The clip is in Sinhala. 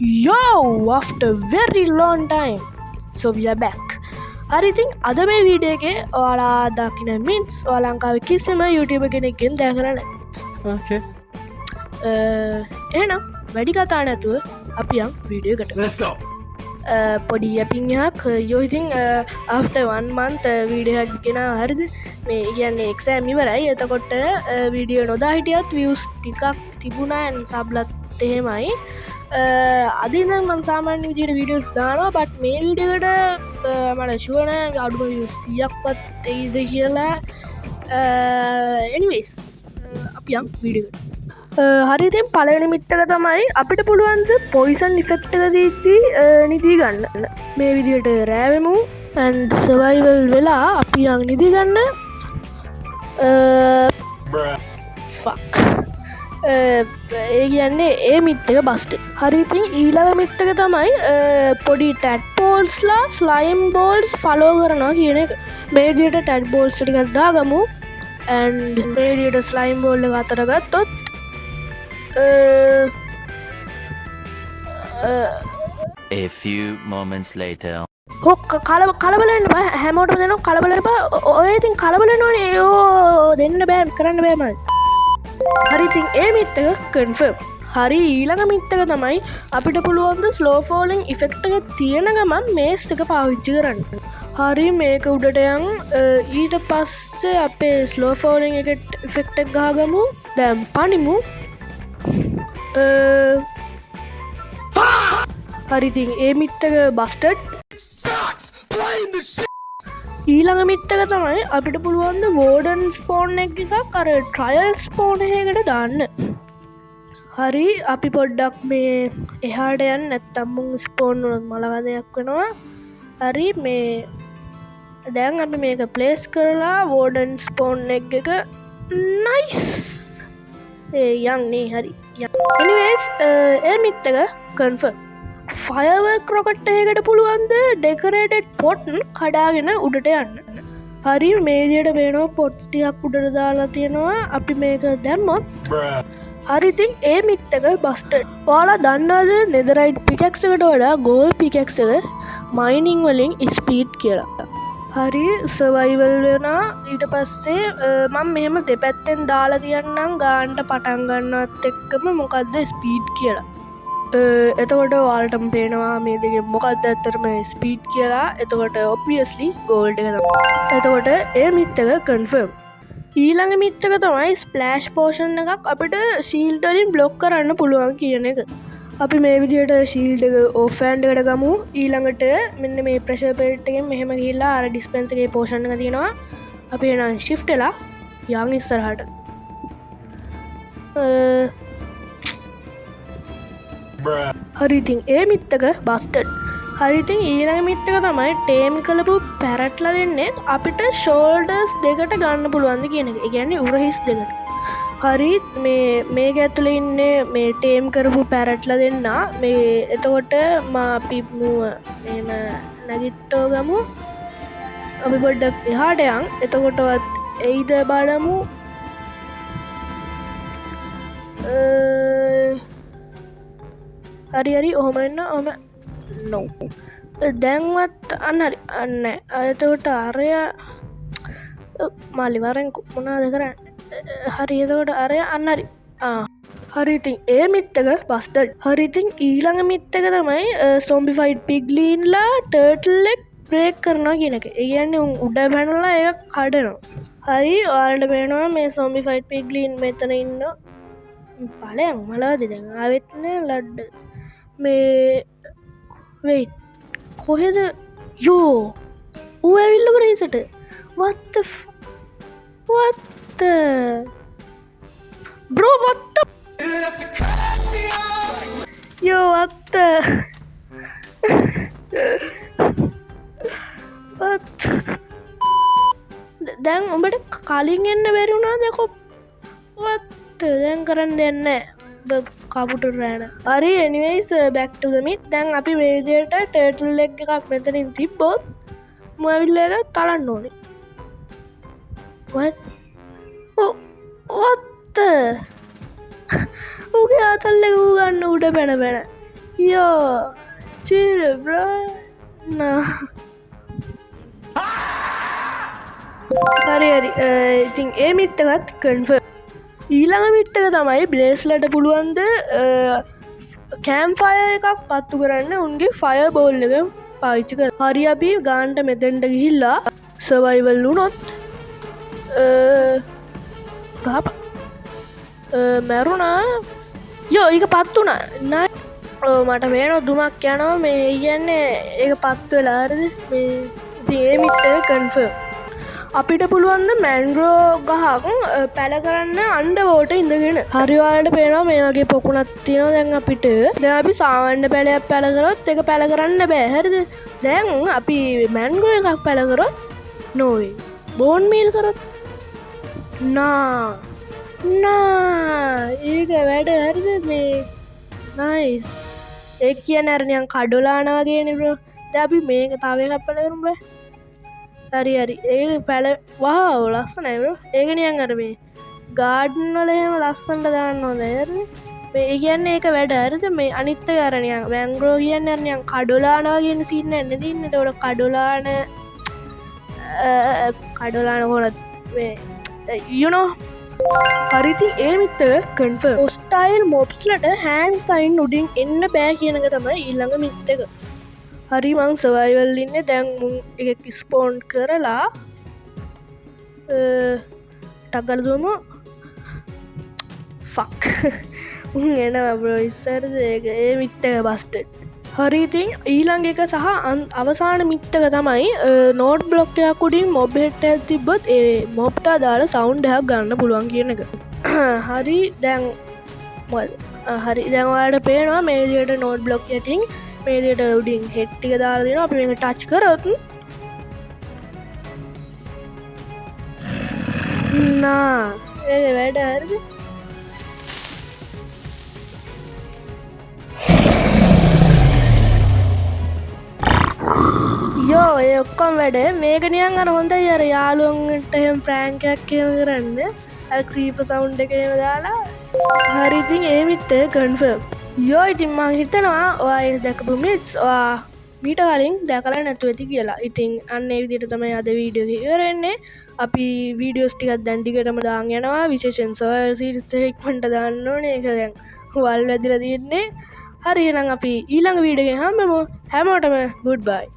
Yo, after very long time. So we are back. හරි ඉතින් අද මේ වීඩියෝ එකේ ඔයාලා දකින මින්ස් ඔයාලා ලංකාවේ කිසිම YouTube කෙනෙක්ගෙන් දැකලා නැහැ. Okay. එහෙනම් වැඩි කතා නැතුව අපි යන් වීඩියෝ එකට. Let's go. පොඩි යපින් එකක් යෝ ඉතින් after 1 month වීඩියෝ එකක් ගෙනා හරිද මේ කියන්නේ එක්සෑම් ඉවරයි. එතකොට වීඩියෝ නොදා හිටියත් views ටිකක් තිබුණා and සබ්ලත් එහෙමයි. අදින මං සාමාන්‍ය විදියට වීඩියෝස් දානවා බට් මේ වීඩියෝ එකට මට ෂුවර් නෑ අඩුම views 100ක්වත් එයිද කියලා. anyways අපි යන් වීඩියෝ එකට. හරි ඉතින් පළවෙනි මිත් එක තමයි අපිට පුළුවන් ද පොයිසන් ඉෆෙක්ට් එක දීද්දි නිදි ගන්න. මේ විදියට රෑවෙමු and survival වෙලා අපි යන් නිදි ගන්න. fuck ඒ කියන්නේ ඒ මිත් එක බස්ට්. හරි ඉතින් ඊළඟ මිත් එක තමයි පොඩි ටැඩ්පෝල්ස්ලා ස්ලයිම් බෝල්ස් ෆලෝ කරනවා කියන එක. මේ විදියට ටැඩ්පෝල්ස් ටිකක් දාගමු and මේ විදියට ස්ලයිම් බෝල් එක අතට ගත්තොත් A few moments later. කලබල වෙන්න බෑ. හැමෝටම දෙනවා කලබල වෙන්න බෑ. ඔය ඉතින් කලබල වෙනවනේ. ඒෝ දෙන්න බෑ කරන්න බෑ මම. හරි ඉතින් ඒ මිත් එක කන්ෆර්ම්. හරි ඊළඟ මිත් එක තමයි අපිට පුළුවන් ද ස්ලෝ ෆෝලින් ඉෆෙක්ට් එක තියෙන ගමන් මේස් එක පාවිච්චි කරන්න. හරි මේක උඩට යන් ඊට පස්සේ අපේ ස්ලෝ ෆෝලින් එකට ඉෆෙක්ට් එක ගහගමු. දැන් පනිමු. හරි ඉතින් ඒ මිත් එක බස්ටඩ්. ඊළඟ මිත් එක තමයි අපිට පුළුවන් ද වෝඩන් ස්පෝන් එකක් අර ට්‍රයල් ස්පෝන් එකකට දාන්න. හරි අපි පොඩ්ඩක් මේ එහාට යන්න නැත්තම් මුන් ස්පෝන් වල මලවදයක් වෙනවා. හරි මේ දැන් අපි මේක ප්ලේස් කරලා වෝඩන් ස්පෝන් එක නයිස් යන්නේ. හරි anyways ඒ මිත් එක කන්ෆර්ම්. ෆයර්වර්ක් රොකට් එකකට පුළුවන් ද ඩෙකොරේටඩ් පොට් කඩාගෙන උඩට යන්න. හරි මේ විදියට පේනවා පොට්ස් ටිකක් උඩට දාලා තියෙනවා. අපි මේක දැම්මොත් හරි ඉතින් ඒ මිත් එක බස්ටඩ්. ඔයාලා දන්නවද නෙදරයිට් පිකැක්ස් එකට වඩා ගෝල්ඩ් පිකැක්ස් එක මයිනින් වලින් ස්පීඩ් කියලා. හරි සර්වයිවල් වෙනවා. ඊට පස්සේ මම මෙහෙම දෙපැත්තෙන් දාලා තියන්නම් ගානට පටන් ගන්නවත් එක්කම මොකද්ද ස්පීඩ් කියලා. එතකොට ඔයාලටම පේනවා මේ දෙකෙන් මොකක්ද ඇත්තටම ස්පීඩ් කියලා. එතකොට ඔබ්වියස්ලි ගෝල්ඩ් එක තමයි. එතකොට ඒ මිත් එක කන්ෆර්ම්. ඊළඟ මිත් එක තමයි ස්ප්ලෑෂ් පෝෂන් එකක් අපිට ෂීල්ඩ් වලින් බ්ලොක් කරන්න පුළුවන් කියන එක. අපි මේ විදියට ෂීල්ඩ් එක ඕෆ් හෑන්ඩ් එකට ගමු. ඊළඟට මෙන්න මේ ප්‍රෙෂර් පෙල්ට් එකෙන් මෙහෙම ගිහිල්ලා අර ඩිස්පෙන්සර් එකේ පෝෂන් එක තියෙනවා. අපි එනවා shift වෙලා යන් ඉස්සරහට. හරි ඉතින් ඒ මිත් එක බස්ටඩ්. හරි ඉතින් ඊළඟ මිත් එක තමයි ටේම් කළපු පැරට්ලා දෙන්නේ අපිට ෂෝල්ඩර්ස් දෙකට ගන්න පුළුවන්ද කියන එක. ඒ කියන්නේ උරහිස් දෙකට. හරි මේක ඇතුලේ ඉන්නේ මේ ටේම් කරපු පැරට්ලා දෙන්න. මේ එතකොට අපි මෙහෙම නැගිට්ටෝ ගමු. අපි පොඩ්ඩක් එහාට යන්. එතකොටවත් එයිද බලමු. හරි ඔහොම එන්න ඔහොම no දැන්වත් අන්නරි අන්න එතකොට අරය මාලි වරෙන්කු මොනාද කරන්නේ. හරි එතකොට අරය අන්නරි හරි ඉතින් ඒ මිත් එක බස්ටඩ්. හරි ඉතින් ඊළඟ මිත් එක තමයි සොම්බිෆයිඩ් පිග්ලීන්ලා ටර්ටල් එක බ්‍රේක් කරනවා කියන එක. ඒ කියන්නේ උඩ පැනලා ඒක කඩනවා. හරි ඔයාලට පේනවා මේ සොම්බිෆයිඩ් පිග්ලීන් මෙතන ඉන්නවා. බලයන් මලවද දැන් ආවෙත් නෑ ලඩ්ඩ. මේ වෙයිට් කොහෙද යෝ ඌ ඇවිල්ලා ග්‍රේසට what the bro what the yo what the what දැන් උඹට කලින් එන්න බැරි වුණාද යකෝ what දැන් කරන්න දෙන්නේ කපුට රෑන. හරි anyways back to the myth. දැන් අපි මේ විදියට ටර්ටල් එග් එකක් මෙතනින් තිබ්බොත් මොවිල් එක තලන්න ඕනේ. what the ඌගේ ආතල් එක ඌ ගන්න උඩ පැන Yo, chill bro. Nah. හරි හරි ඉතින් ඒ මිත්තකත් කන්ෆර්ම්. ඊළඟ මිත්තක තමයි බ්ලේස්ලට පුළුවන්ද කෑම්ෆය එකක් පත්තු කරන්න උන්ගේ ෆය බෝල් එක පාවිච්චි කර. හරි අපි ගාන්ට මෙතැන්ට ගිහිල්ලා සවයිවල් වුනොත් ගප මැරුණා යෝ ඒක පත් වුණා නෑ. මට මේන දුමක් යනවා මේ කියන්නේ ඒක පත්ව වෙලාරද මේ ඒ මිත්තක කන්ෆර්ම්. අපිට පුළුවන්ද මැන්ග්‍රෝ ගහක් පැල කරන්න අන්ඩ වෝට ඉඳගෙන. හරිවාලට පේනවා මේ වගේ පොකුණත් තියෙනවා දැන් අපිට. දැන් අපි සාවන්ඩ පැලයක් පැල කරොත් එක පැල කරන්න බෑ හරිද. දැන් අපි මැන්ග්‍රෝ එකක් පැල කරොත් නොවේ. බෝන් මීල් කරොත් නා ඒක වැඩ හරිද මේ නයිස්. ඒ කියන අරනියන් කඩොලානාගේ නිබ්‍රෝ. දැන් අපි මේක තව එකක් පැල කරමු බෑ. හරි හරි ඒ පැල වාව ලස්සනයිබ. ඒකනියන් අර මේ ගාඩන් වල එහෙම ලස්සන්ට දාන්න හොඳ ඇරන්නේ මේ කියන්නේ ඒක වැඩ හරිද. මේ අනිත්ත කරණයක් මැංග්‍රෝ කියන්න අරනියන් කඩොලානාගෙන සින්න එන්න තින්න තොට කඩොලාන හොනත් යුනෝ හරිති ඒ මිත්ත කන්ෆ ඔස්ටයිල් මොප්ස්ලට හැන් සයින් උඩින් එන්න බෑ කියනක තමයි ඊල්ළඟ මිත්තක. හරි මං සවයිවල් ඉන්න දැන් මුන් එක ස්පෝන්් කරලා ටකරදුම ෆක් උන් එන බ්‍රෝ ඉස්සර ඒ මිත්තක බස්ට. හරිඉතින් ඊළඟ එක සහ අවසාන මිත්තක තමයි නෝට් බ්ලොක්කයක් උඩින් මොබ් හෙට්ට තිබ්බොත් ඒ මොප්ටා දාලා සෞන්්ඩයක් ගන්න පුළුවන් කියන එක. හරි දැන් හරි දැන්වාට පේනවා මේදියට නෝට් බ්ලොක් යටින් මේදට උඩින් හෙට්ටික දාලදින අපි මේ ටච් කරොත් නා ඒ වැඩ හරිද. යෝ ඒ ඔක්කොම් වැඩ මේකනියන් අර හොඳයි අර යාලුවන්ට එහම ප්‍රෑංකයක් කියම කරන්න ක්‍රීප සවුන්් එකම දාලා. හරිඉතින් ඒමිත්තේ කන්ෆර්ම්. යෝ ඉතින් මං හිතනවා ඔය දැකපු මිට්ස් මීට කලින් දැකලා නැතු ඇති කියලා. ඉතින් අන්න ඒ විදිහට තමයි අද වීඩියෝ එක ඉවරෙන්නේ. අපි වීඩියෝස් ටිකක් දැන් ටිකටම දාන් යනවා. විශේෂයෙන් සොයල් සීරීස් එක ඉක්මනට දාන්න ඕනේ. ඒක දැන් වල් වැදිලා තියෙන්නේ. හරි එහෙනම් අපි ඊළඟ වීඩියෝ එකෙන් හම්බෙමු. හැමෝටම good bye.